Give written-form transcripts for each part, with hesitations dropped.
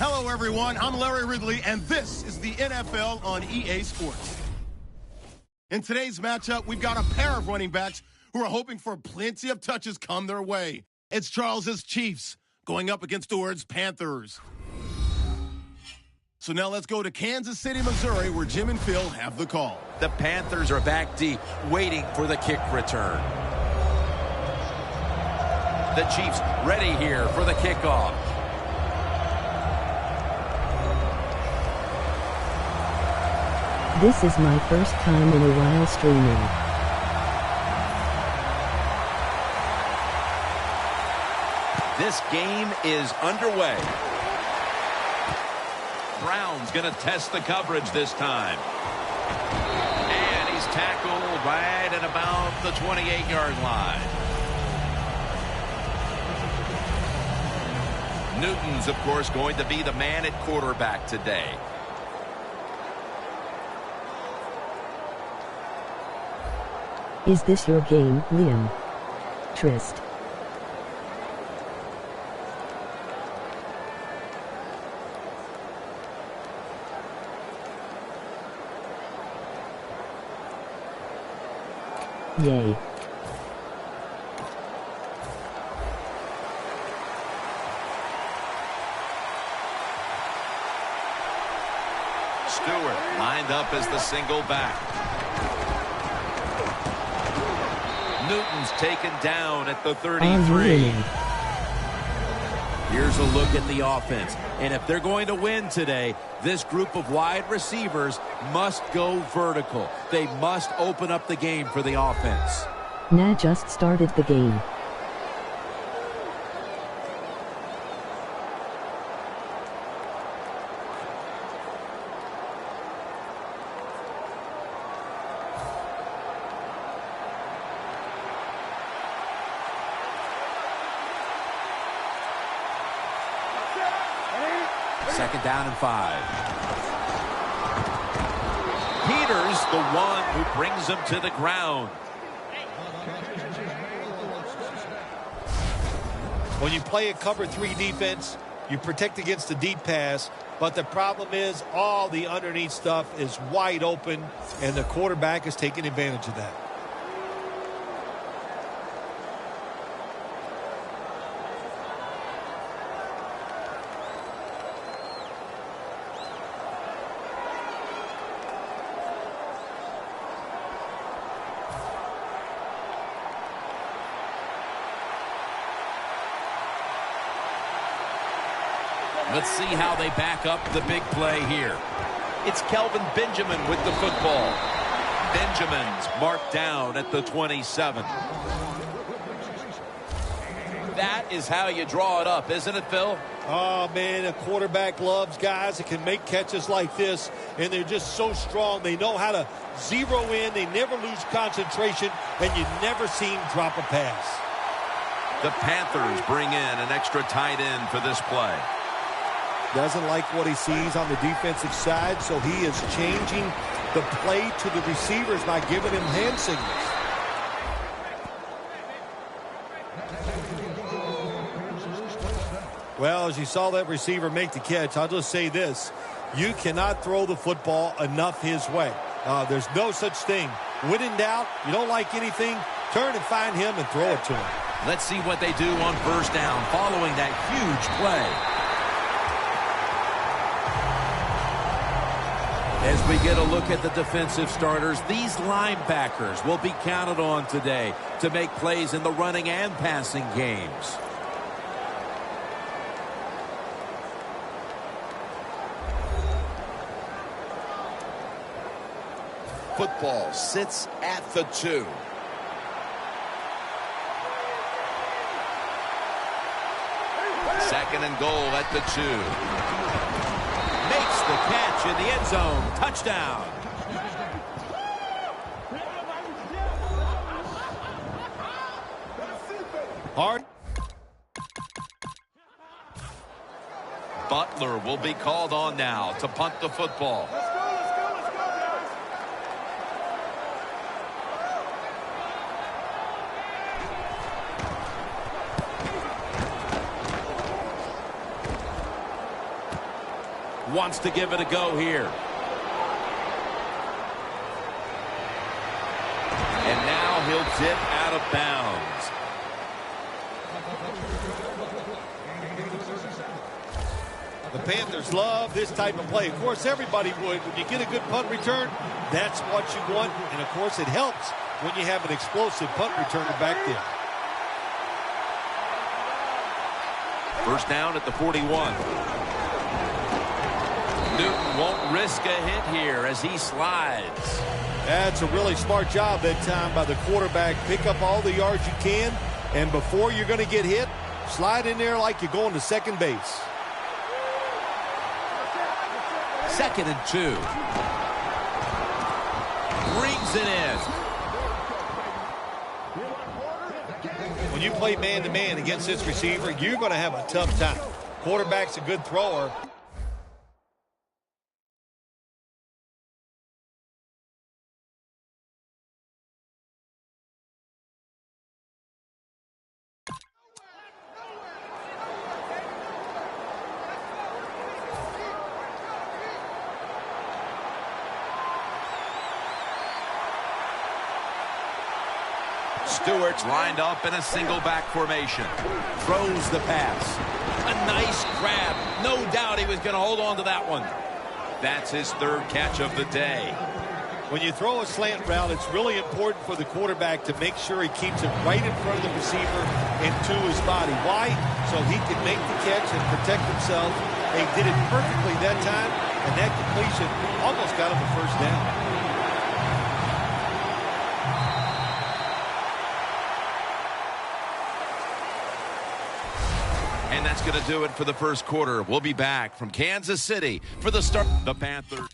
Hello, everyone. I'm Larry Ridley, and this is the NFL on EA Sports. In today's matchup, we've got a pair of running backs who are hoping for plenty of touches come their way. It's Charles's Chiefs going up against Stewart's Panthers. So now let's go to Kansas City, Missouri, where Jim and Phil have the call. The Panthers are back deep, waiting for the kick return. The Chiefs ready here for the kickoff. This is my first time in a while streaming. This game is underway. Brown's going to test the coverage this time. And he's tackled right at about the 28-yard line. Newton's, of course, going to be the man at quarterback today. Is this your game, Liam? Trist. Yay. Stewart lined up as the single back. Newton's taken down at the 33. Here's a look at the offense. And if they're going to win today, this group of wide receivers must go vertical. They must open up the game for the offense. Nah, just started the game. Second down and 5. Peters, the one who brings him to the ground. When you play a cover 3 defense, you protect against the deep pass, but the problem is all the underneath stuff is wide open, and the quarterback is taking advantage of that. Let's see how they back up the big play here. It's Kelvin Benjamin with the football. Benjamin's marked down at the 27. That is how you draw it up, isn't it, Phil? Oh, man, a quarterback loves guys that can make catches like this, and they're just so strong. They know how to zero in. They never lose concentration, and you never see him drop a pass. The Panthers bring in an extra tight end for this play. Doesn't like what he sees on the defensive side, so he is changing the play to the receivers by giving him hand signals. Well, as you saw that receiver make the catch, I'll just say this. You cannot throw the football enough his way. There's no such thing. When in doubt, you don't like anything, turn and find him and throw it to him. Let's see what they do on first down following that huge play. As we get a look at the defensive starters, these linebackers will be counted on today to make plays in the running and passing games. Football sits at the 2. Second and goal at the 2. Makes the catch in the end zone. Touchdown. Hard. Butler will be called on now to punt the football. wants to give it a go here. And now he'll dip out of bounds. The Panthers love this type of play. Of course, everybody would. When you get a good punt return, that's what you want. And, of course, it helps when you have an explosive punt returner back there. First down at the 41. Newton won't risk a hit here as he slides. That's a really smart job that time by the quarterback. Pick up all the yards you can, and before you're going to get hit, slide in there like you're going to second base. 2nd and 2. Brings it in. When you play man-to-man against this receiver, you're going to have a tough time. Quarterback's a good thrower. Stewart's lined up in a single back formation. Throws the pass. A nice grab. No doubt he was going to hold on to that one. That's his 3rd catch of the day. When you throw a slant route, it's really important for the quarterback to make sure he keeps it right in front of the receiver and to his body. Why? So he can make the catch and protect himself. They did it perfectly that time, and that completion almost got him the first down. And that's going to do it for the first quarter. We'll be back from Kansas City for the start. The Panthers.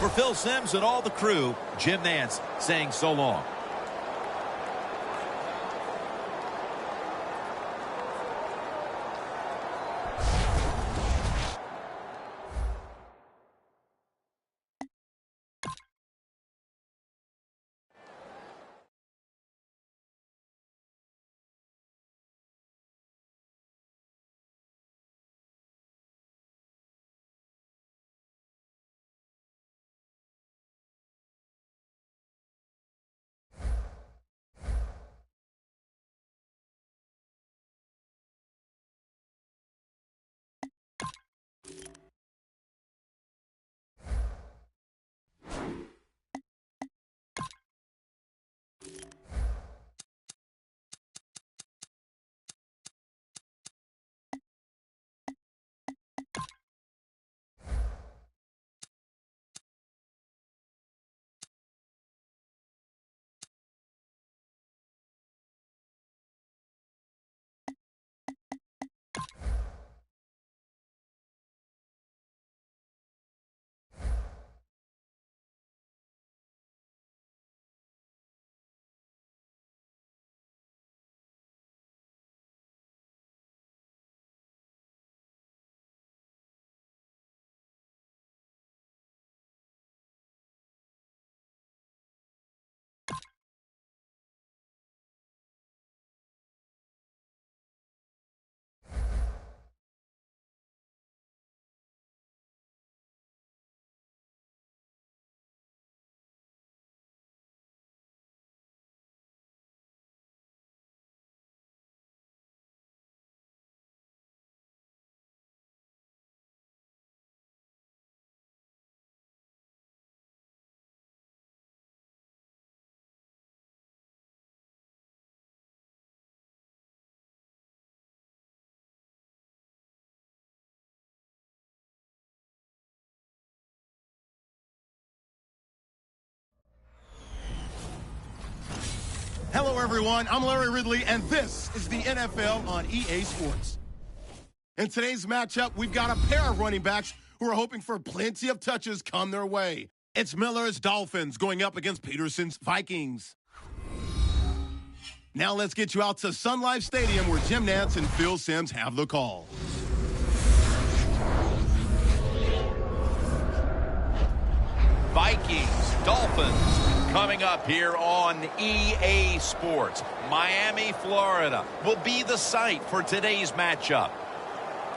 For Phil Simms and all the crew, Jim Nance saying so long. Hello, everyone. I'm Larry Ridley, and this is the NFL on EA Sports. In today's matchup, we've got a pair of running backs who are hoping for plenty of touches come their way. It's Miller's Dolphins going up against Peterson's Vikings. Now let's get you out to Sun Life Stadium where Jim Nantz and Phil Simms have the call. Vikings, Dolphins, coming up here on EA Sports. Miami, Florida will be the site for today's matchup.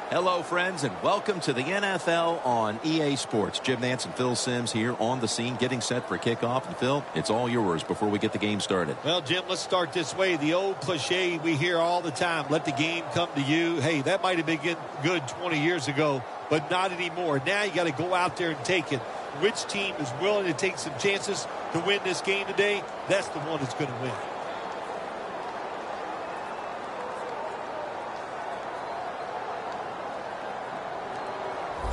Hello, friends, and welcome to the NFL on EA Sports. Jim Nantz and Phil Simms here on the scene, getting set for kickoff. And, Phil, it's all yours before we get the game started. Well, Jim, let's start this way. The old cliche we hear all the time, let the game come to you. Hey, that might have been good 20 years ago, but not anymore. Now you got to go out there and take it. Which team is willing to take some chances to win this game today? That's the one that's going to win.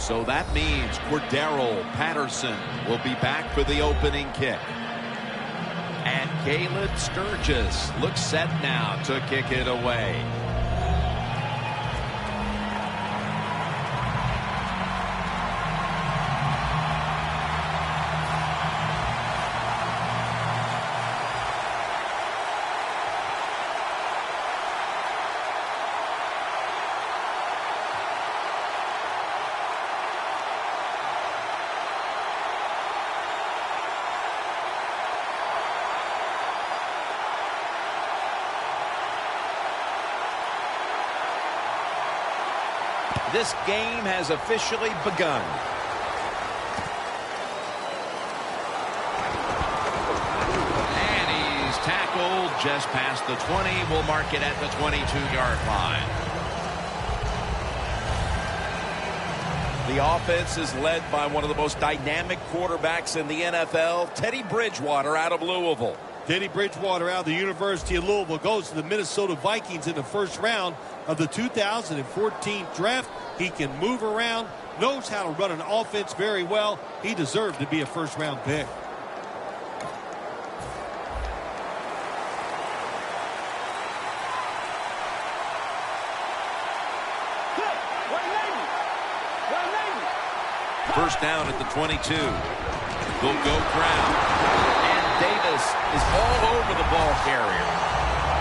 So that means Cordero Patterson will be back for the opening kick. And Caleb Sturgis looks set now to kick it away. This game has officially begun. And he's tackled just past the 20. We'll mark it at the 22-yard line. The offense is led by one of the most dynamic quarterbacks in the NFL, Teddy Bridgewater out of Louisville. Teddy Bridgewater out of the University of Louisville goes to the Minnesota Vikings in the first round of the 2014 draft. He can move around, knows how to run an offense very well. He deserved to be a first-round pick. First down at the 22. They'll go ground. And Davis is all over the ball carrier.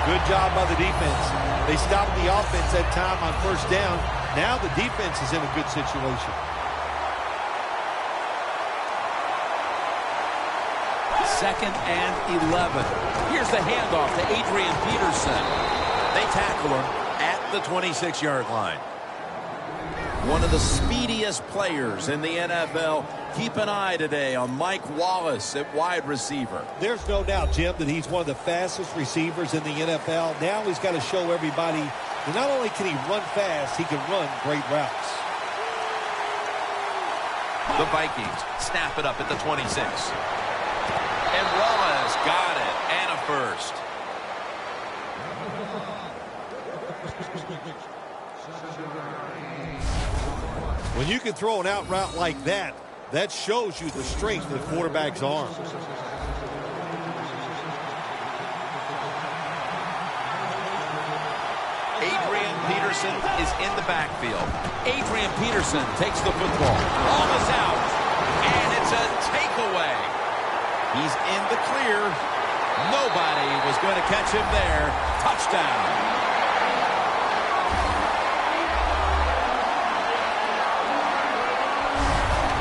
Good job by the defense. They stopped the offense that time on first down. Now the defense is in a good situation. Second and 11. Here's the handoff to Adrian Peterson. They tackle him at the 26-yard line. One of the speediest players in the NFL. Keep an eye today on Mike Wallace at wide receiver. There's no doubt, Jim, that he's one of the fastest receivers in the NFL. Now he's got to show everybody that not only can he run fast, he can run great routes. The Vikings snap it up at the 26. And Wallace got it, and a first. When you can throw an out route like that, that shows you the strength of the quarterback's arm. Adrian Peterson is in the backfield. Adrian Peterson takes the football. Almost out. And it's a takeaway. He's in the clear. Nobody was going to catch him there. Touchdown.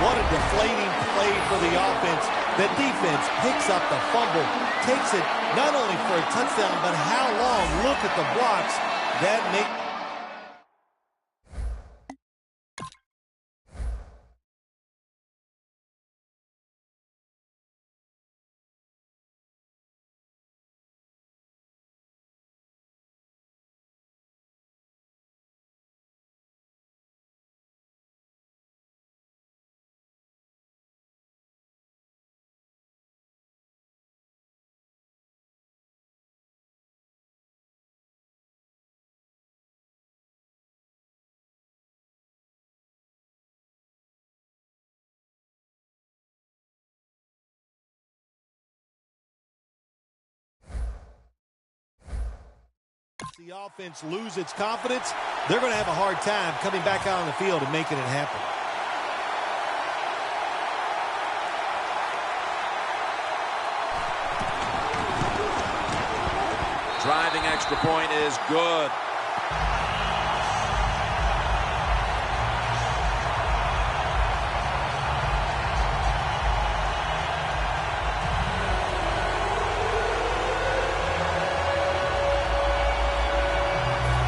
What a deflating play for the offense. The defense picks up the fumble, takes it not only for a touchdown, but how long? Look at the blocks. That makes... The offense lose its confidence, they're going to have a hard time coming back out on the field and making it happen. driving extra point is good.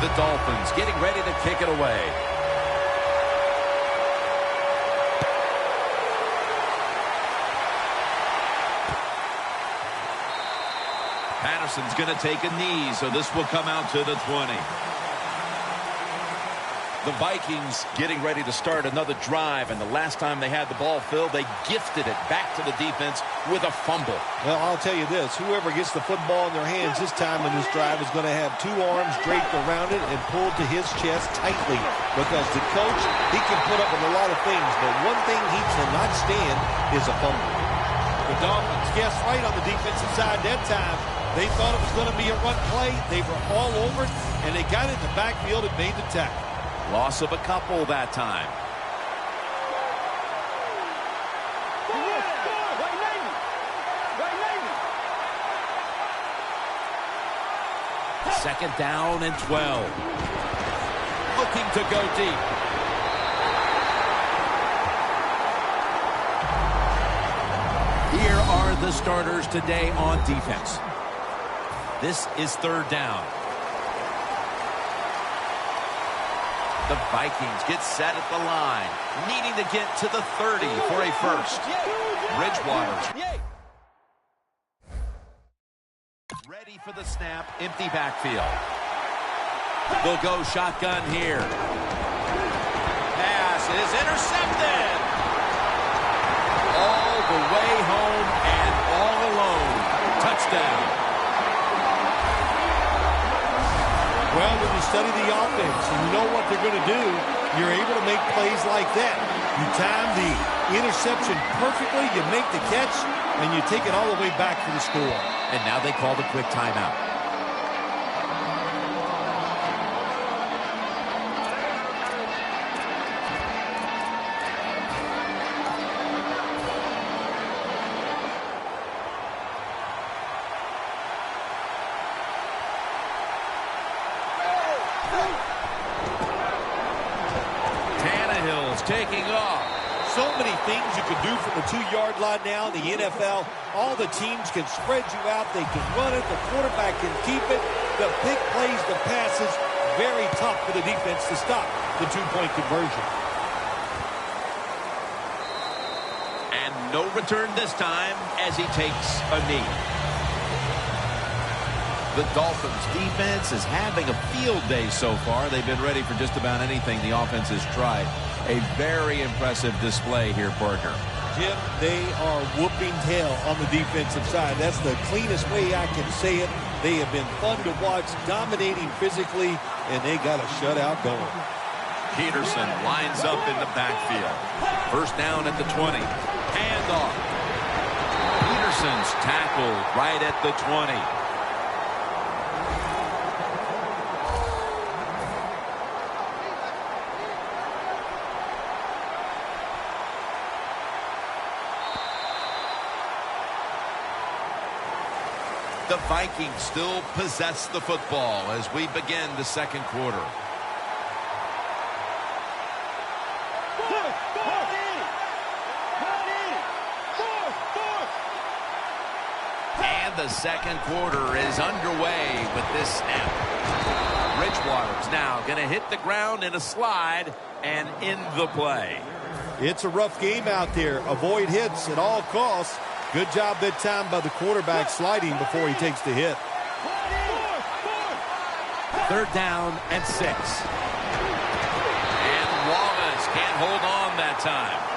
The Dolphins getting ready to kick it away. Patterson's going to take a knee, so this will come out to the 20. The Vikings getting ready to start another drive, and the last time they had the ball, Phil, they gifted it back to the defense with a fumble. Well, I'll tell you this. Whoever gets the football in their hands this time in this drive is going to have two arms draped around it and pulled to his chest tightly, because the coach, he can put up with a lot of things, but one thing he cannot stand is a fumble. The Dolphins guessed right on the defensive side that time. They thought it was going to be a run play. They were all over it, and they got it in the backfield and made the tackle. Loss of a couple that time. Second down and 12. Looking to go deep. Here are the starters today on defense. This is third down. The Vikings get set at the line, needing to get to the 30 for a first. Bridgewater ready for the snap, empty backfield. They'll go shotgun here. Pass is intercepted. All the way home and all alone. Touchdown. Well, when you study the offense and you know what they're going to do, you're able to make plays like that. You time the interception perfectly, you make the catch, and you take it all the way back for the score. And now they call the quick timeout. Taking off. So many things you can do from the 2-yard line now in the NFL. All the teams can spread you out. They can run it. The quarterback can keep it. The big plays, the passes, very tough for the defense to stop the 2-point conversion. And no return this time as he takes a knee. The Dolphins defense is having a field day so far. They've been ready for just about anything the offense has tried. A very impressive display here, partner. Jim, they are whooping hell on the defensive side. That's the cleanest way I can say it. They have been fun to watch, dominating physically, and they got a shutout going. Peterson lines up in the backfield. First down at the 20. Handoff. Peterson's tackled right at the 20. The Vikings still possess the football as we begin the second quarter. And the second quarter is underway with this snap. Bridgewater's now going to hit the ground in a slide and in the play. It's a rough game out there. Avoid hits at all costs. Good job that time by the quarterback sliding before he takes the hit. Third down and 6. And Wallace can't hold on that time.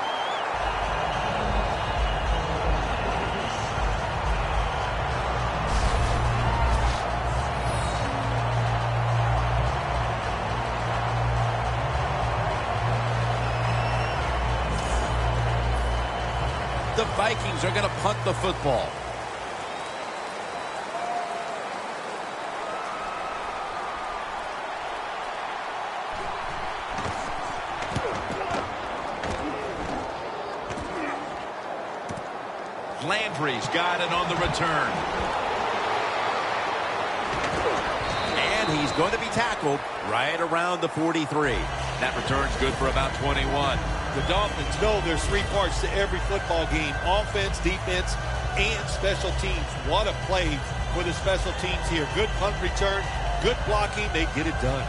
The Vikings are going to punt the football. Landry's got it on the return. going to be tackled right around the 43. That return's good for about 21. The Dolphins know there's three parts to every football game: offense, defense, and special teams. What a play for the special teams here. Good punt return, good blocking. They get it done.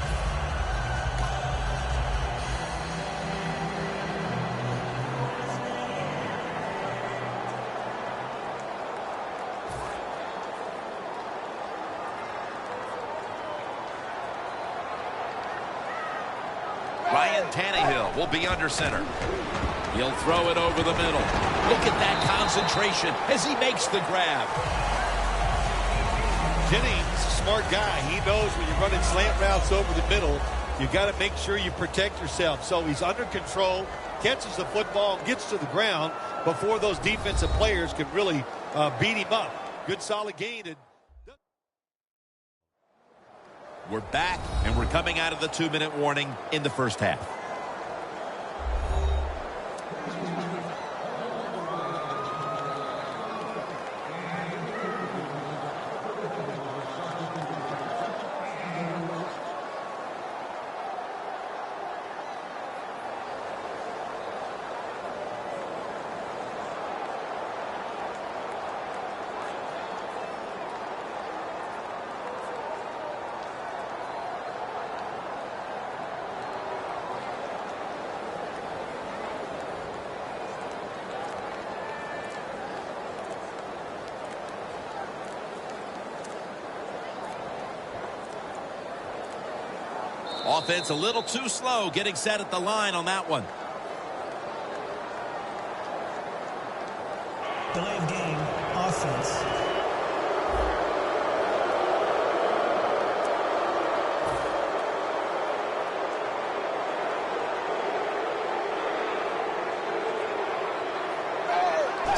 Ryan Tannehill will be under center. He'll throw it over the middle. Look at that concentration as he makes the grab. Jennings, a smart guy. He knows when you're running slant routes over the middle, you got to make sure you protect yourself. So he's under control, catches the football, and gets to the ground before those defensive players can really beat him up. Good solid gain. We're back, and we're coming out of the 2-minute warning in the first half. Offense a little too slow getting set at the line on that one. Delay of game, offense.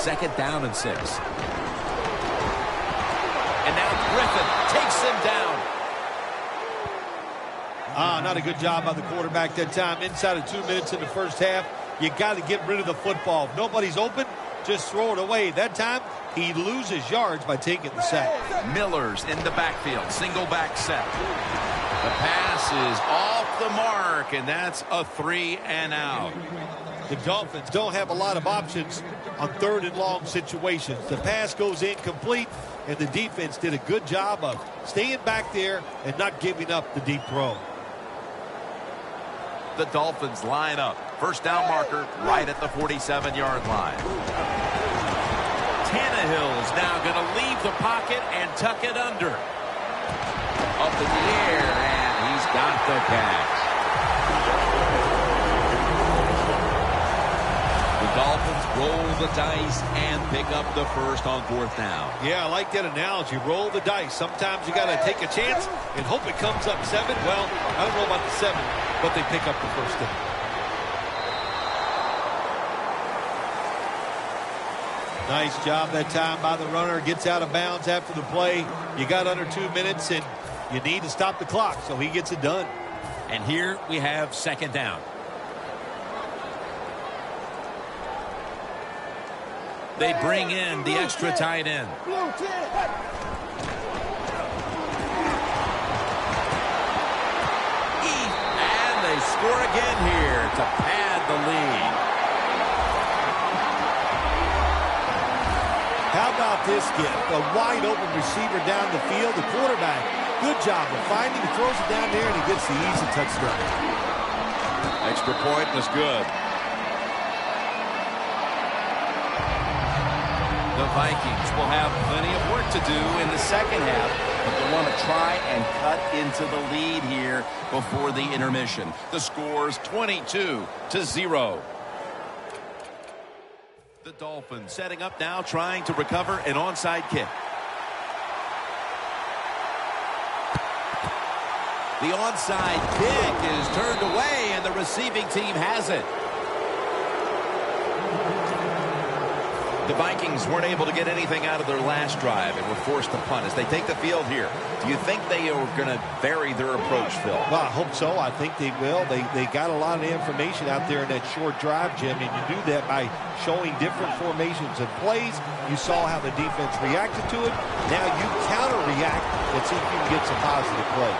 Second down and 6. And now Griffin takes him down. Not a good job by the quarterback that time. Inside of 2 minutes in the first half, you got to get rid of the football. If nobody's open, just throw it away. That time, he loses yards by taking the sack. Miller's in the backfield. Single back set. The pass is off the mark, and that's a 3 and out. The Dolphins don't have a lot of options on 3rd and long situations. The pass goes incomplete, and the defense did a good job of staying back there and not giving up the deep throw. The Dolphins line up. First down marker right at the 47-yard line. Tannehill is now going to leave the pocket and tuck it under. Up in the air, and he's got the catch. The Dolphins roll the dice and pick up the first on 4th down. Yeah, I like that analogy. Roll the dice. Sometimes you got to take a chance and hope it comes up 7. Well, I don't know about the 7, but they pick up the first down. Nice job that time by the runner. Gets out of bounds after the play. You got under 2 minutes, and you need to stop the clock, so he gets it done. And here we have second down. They bring in the extra tight end. And they score again here to pad the lead. How about this gift? A wide open receiver down the field. The quarterback, good job of finding. He throws it down there, and he gets the easy touchdown. Extra point was good. The Vikings will have plenty of work to do in the second half, but they want to try and cut into the lead here before the intermission. The score's 22-0. The Dolphins setting up now, trying to recover an onside kick. The onside kick is turned away, and the receiving team has it. The Vikings weren't able to get anything out of their last drive and were forced to punt as they take the field here. Do you think they are going to vary their approach, Phil? Well, I hope so. I think they will. They got a lot of information out there in that short drive, Jim, and you do that by showing different formations and plays. You saw how the defense reacted to it. Now you counter-react and see if you can get some positive play.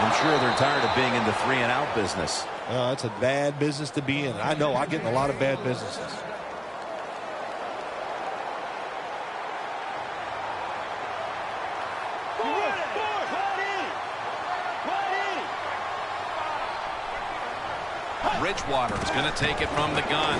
I'm sure they're tired of being in the 3-and-out business. It's a bad business to be in. I know I get in a lot of bad businesses. Bridgewater's going to take it from the gun.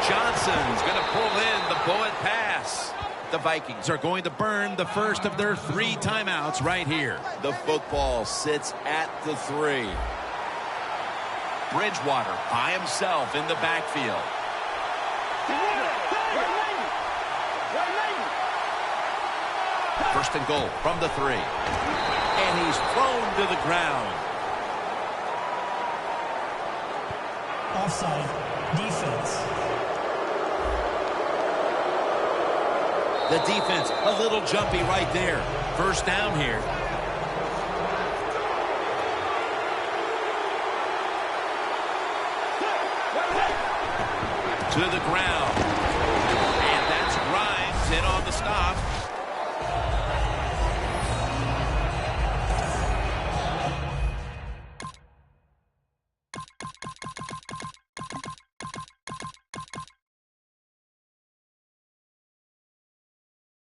Johnson's going to pull in the bullet pass. The Vikings are going to burn the first of their 3 timeouts right here. The football sits at the 3. Bridgewater by himself in the backfield. First and goal from the 3. And he's thrown to the ground. Offside. Defense. The defense a little jumpy right there. First down here. To the ground.